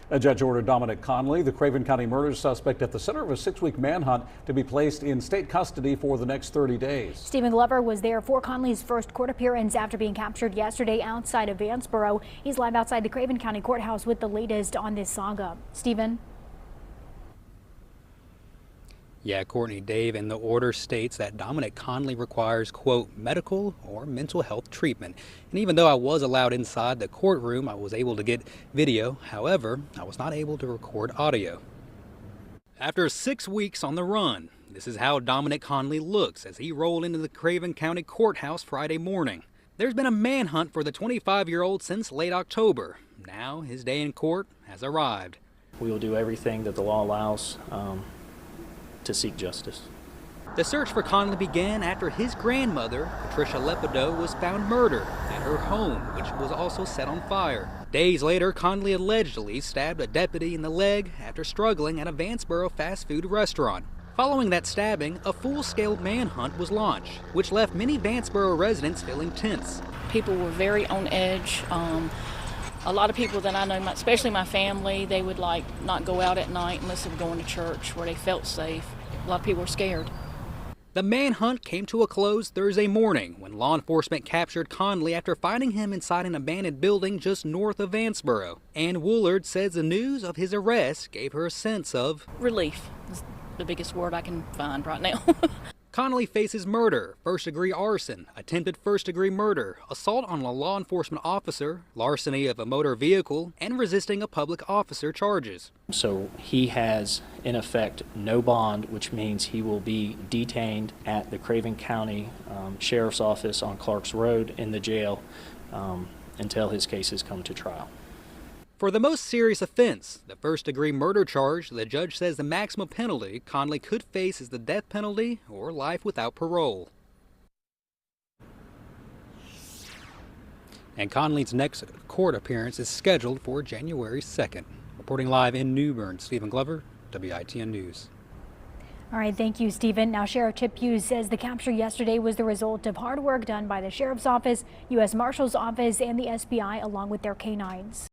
A judge ordered Dominic Connelly, the Craven County murder suspect at the center of a 6-week manhunt, to be placed in state custody for the next 30 days. Stephen Glover was there for Connelly's first court appearance after being captured yesterday outside of Vanceboro. He's live outside the Craven County Courthouse with the latest on this saga. Stephen? Yeah, Courtney, Dave, and the order states that Dominic Connelly requires, quote, medical or mental health treatment. And even though I was allowed inside the courtroom, I was able to get video. However, I was not able to record audio. After 6 weeks on the run, this is how Dominic Connelly looks as he rolled into the Craven County Courthouse Friday morning. There's been a manhunt for the 25-year-old since late October. Now his day in court has arrived. We will do everything that the law allows to seek justice. The search for Connelly began after his grandmother, Patricia Lepido, was found murdered at her home, which was also set on fire. Days later, Connelly allegedly stabbed a deputy in the leg after struggling at a Vanceboro fast food restaurant. Following that stabbing, a full-scale manhunt was launched, which left many Vanceboro residents feeling tense. People were very on edge. A lot of people that I know, especially my family, they would not go out at night unless they were going to church where they felt safe. A lot of people were scared. The manhunt came to a close Thursday morning when law enforcement captured Connelly after finding him inside an abandoned building just north of Vanceboro. Ann Woolard says the news of his arrest gave her a sense of relief is the biggest word I can find right now. Connelly faces murder, first-degree arson, attempted first-degree murder, assault on a law enforcement officer, larceny of a motor vehicle, and resisting a public officer charges. So he has, in effect, no bond, which means he will be detained at the Craven County Sheriff's Office on Clarks Road in the jail until his cases come to trial. For the most serious offense, the first-degree murder charge, the judge says the maximum penalty Connelly could face is the death penalty or life without parole. And Connelly's next court appearance is scheduled for January 2nd. Reporting live in New Bern, Stephen Glover, WITN News. All right, thank you, Stephen. Now, Sheriff Chip Hughes says the capture yesterday was the result of hard work done by the Sheriff's Office, U.S. Marshal's Office, and the SBI, along with their canines.